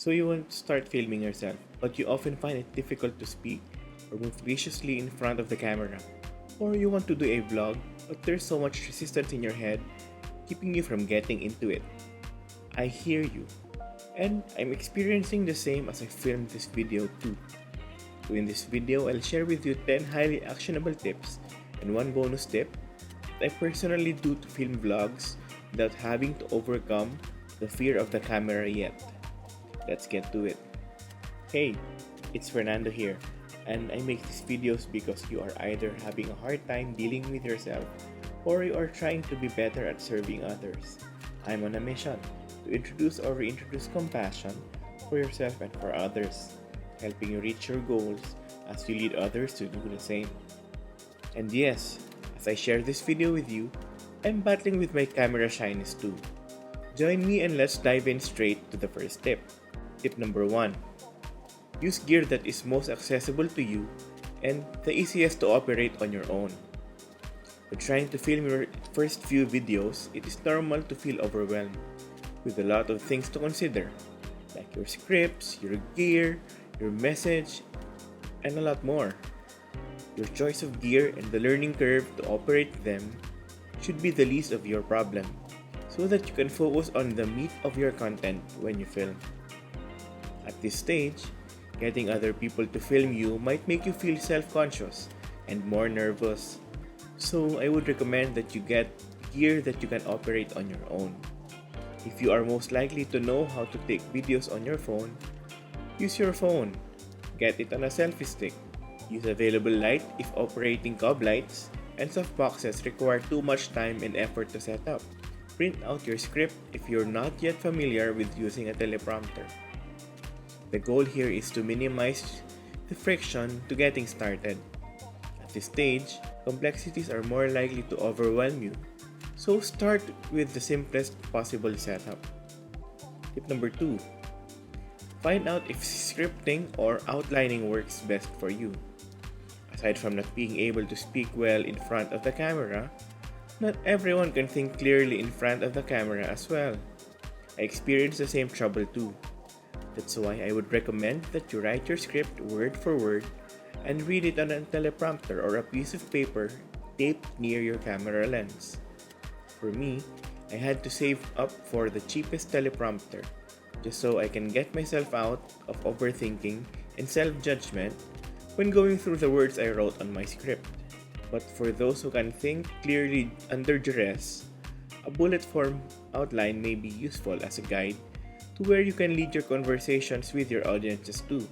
So you want to start filming yourself, but you often find it difficult to speak or move graciously in front of the camera. Or you want to do a vlog, but there's so much resistance in your head keeping you from getting into it. I hear you. And I'm experiencing the same as I filmed this video too. So in this video, I'll share with you 10 highly actionable tips and one bonus tip that I personally do to film vlogs without having to overcome the fear of the camera yet. Let's get to it. Hey, it's Fernando here, and I make these videos because you are either having a hard time dealing with yourself or you are trying to be better at serving others. I'm on a mission to introduce or reintroduce compassion for yourself and for others, helping you reach your goals as you lead others to do the same. And yes, as I share this video with you, I'm battling with my camera shyness too. Join me and let's dive in straight to the first tip. Tip number 1. Use gear that is most accessible to you and the easiest to operate on your own. When trying to film your first few videos, it is normal to feel overwhelmed with a lot of things to consider, like your scripts, your gear, your message, and a lot more. Your choice of gear and the learning curve to operate them should be the least of your problem, so that you can focus on the meat of your content when you film. At this stage, getting other people to film you might make you feel self-conscious and more nervous. So I would recommend that you get gear that you can operate on your own. If you are most likely to know how to take videos on your phone, use your phone. Get it on a selfie stick. Use available light if operating cob lights, and softboxes require too much time and effort to set up. Print out your script if you're not yet familiar with using a teleprompter. The goal here is to minimize the friction to getting started. At this stage, complexities are more likely to overwhelm you, so start with the simplest possible setup. Tip number 2. Find out if scripting or outlining works best for you. Aside from not being able to speak well in front of the camera, not everyone can think clearly in front of the camera as well. I experienced the same trouble too. That's why I would recommend that you write your script word for word and read it on a teleprompter or a piece of paper taped near your camera lens. For me, I had to save up for the cheapest teleprompter just so I can get myself out of overthinking and self-judgment when going through the words I wrote on my script. But for those who can think clearly under duress, a bullet form outline may be useful as a guide to where you can lead your conversations with your audiences too.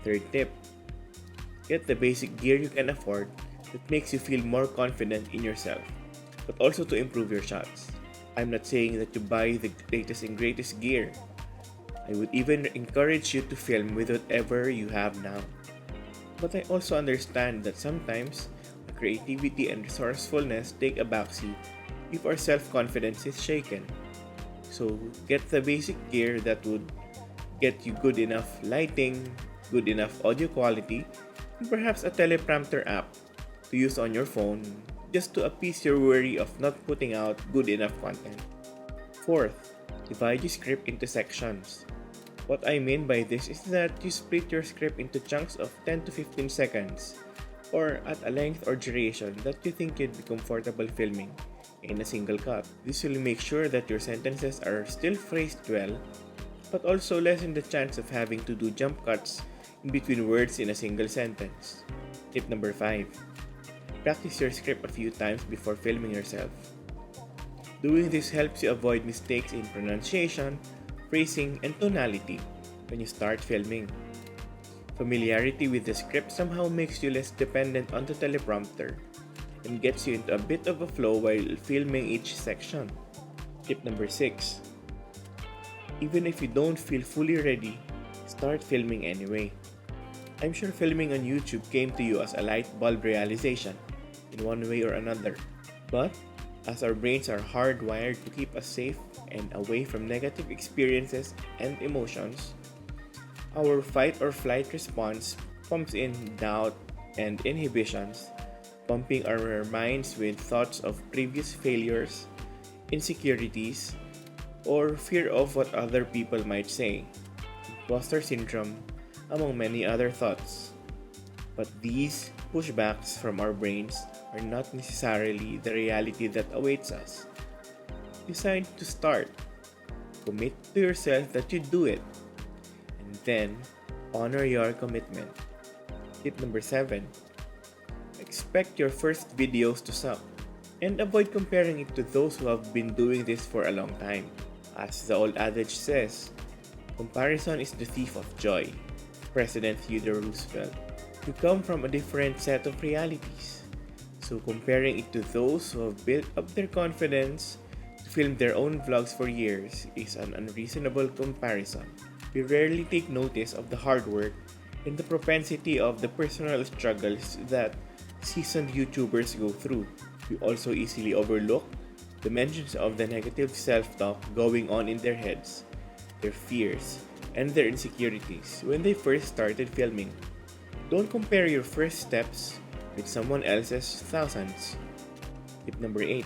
Third tip. Get the basic gear you can afford that makes you feel more confident in yourself, but also to improve your shots. I'm not saying that you buy the latest and greatest gear. I would even encourage you to film with whatever you have now. But I also understand that sometimes creativity and resourcefulness take a backseat if our self-confidence is shaken. So get the basic gear that would get you good enough lighting, good enough audio quality, and perhaps a teleprompter app to use on your phone just to appease your worry of not putting out good enough content. Fourth, divide your script into sections. What I mean by this is that you split your script into chunks of 10 to 15 seconds or at a length or duration that you think you'd be comfortable filming in a single cut. This will make sure that your sentences are still phrased well, but also lessen the chance of having to do jump cuts in between words in a single sentence. Tip number 5. Practice your script a few times before filming yourself. Doing this helps you avoid mistakes in pronunciation, phrasing, and tonality when you start filming. Familiarity with the script somehow makes you less dependent on the teleprompter and gets you into a bit of a flow while filming each section. Tip number 6. Even if you don't feel fully ready, start filming anyway. I'm sure filming on YouTube came to you as a light bulb realization in one way or another. But as our brains are hardwired to keep us safe and away from negative experiences and emotions, our fight or flight response pumps in doubt and inhibitions, pumping our minds with thoughts of previous failures, insecurities, or fear of what other people might say, imposter syndrome, among many other thoughts. But these pushbacks from our brains are not necessarily the reality that awaits us. Decide to start. Commit to yourself that you do it. And then, honor your commitment. Tip number 7. Expect your first videos to suck. And avoid comparing it to those who have been doing this for a long time. As the old adage says, comparison is the thief of joy. President Theodore Roosevelt. You come from a different set of realities. So comparing it to those who have built up their confidence to film their own vlogs for years is an unreasonable comparison. We rarely take notice of the hard work and the propensity of the personal struggles that seasoned YouTubers go through. We also easily overlook the mentions of the negative self-talk going on in their heads, their fears, and their insecurities when they first started filming. Don't compare your first steps with someone else's thousands. Tip number 8.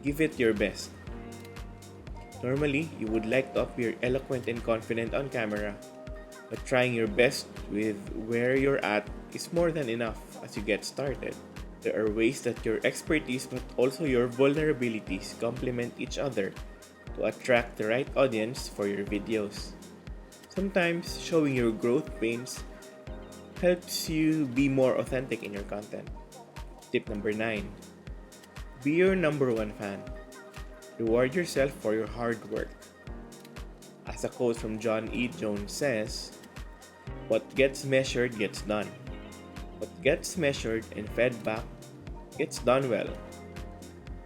Give it your best. Normally, you would like to appear eloquent and confident on camera, but trying your best with where you're at is more than enough as you get started. There are ways that your expertise but also your vulnerabilities complement each other to attract the right audience for your videos. Sometimes showing your growth pains helps you be more authentic in your content. Tip number 9. Be your number one fan. Reward yourself for your hard work. As a quote from John E. Jones says, "What gets measured gets done. What gets measured and fed back gets done well.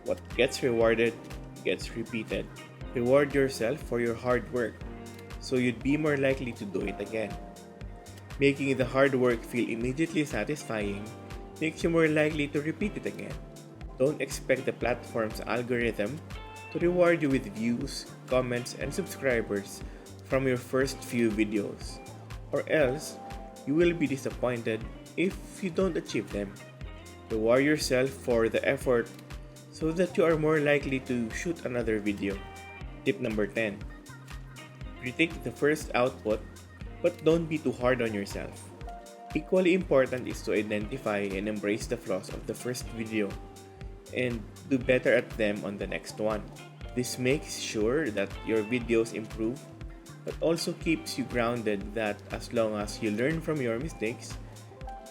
What gets rewarded gets repeated." Reward yourself for your hard work so you'd be more likely to do it again. Making the hard work feel immediately satisfying makes you more likely to repeat it again. Don't expect the platform's algorithm to reward you with views, comments, and subscribers from your first few videos, or else you will be disappointed if you don't achieve them. Reward yourself for the effort so that you are more likely to shoot another video. Tip number 10. Critique the first output, but don't be too hard on yourself. Equally important is to identify and embrace the flaws of the first video and do better at them on the next one. This makes sure that your videos improve, but also keeps you grounded that as long as you learn from your mistakes,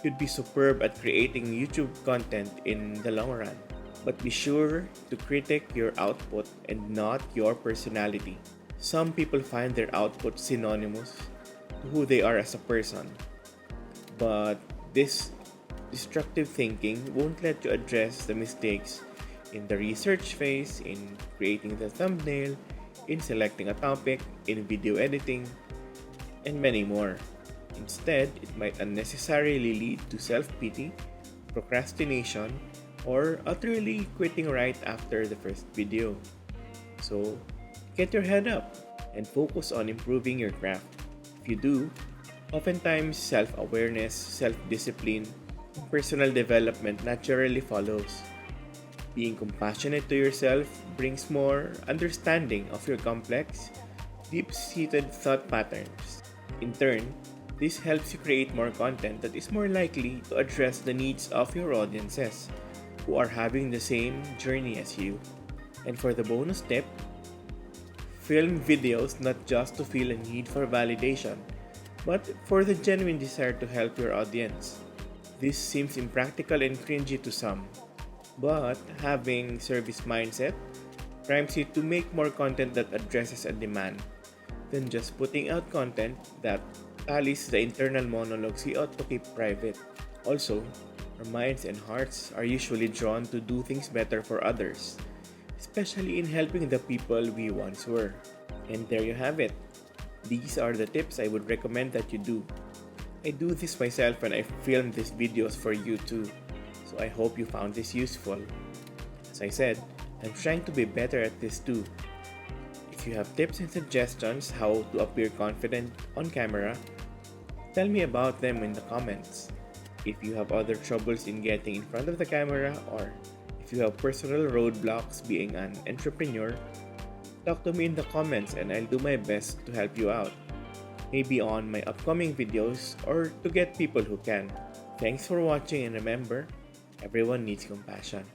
you'd be superb at creating YouTube content in the long run. But be sure to critique your output and not your personality. Some people find their output synonymous to who they are as a person, but this destructive thinking won't let you address the mistakes in the research phase, in creating the thumbnail, in selecting a topic, in video editing, and many more. Instead, it might unnecessarily lead to self-pity, procrastination, or utterly quitting right after the first video. So, get your head up and focus on improving your craft. If you do, oftentimes self-awareness, self-discipline, and personal development naturally follows. Being compassionate to yourself brings more understanding of your complex, deep-seated thought patterns. In turn, this helps you create more content that is more likely to address the needs of your audiences who are having the same journey as you. And for the bonus tip, film videos not just to feel a need for validation, but for the genuine desire to help your audience. This seems impractical and cringy to some, but having service mindset primes you to make more content that addresses a demand than just putting out content that tallies the internal monologues we ought to keep private. Also, our minds and hearts are usually drawn to do things better for others, especially in helping the people we once were. And there you have it. These are the tips I would recommend that you do. I do this myself when I film these videos for you too, so I hope you found this useful. As I said, I'm trying to be better at this too. If you have tips and suggestions how to appear confident on camera, tell me about them in the comments. If you have other troubles in getting in front of the camera, or if you have personal roadblocks being an entrepreneur, Talk to me in the comments and I'll do my best to help you out. Maybe on my upcoming videos or to get people who can. Thanks for watching and remember, everyone needs compassion.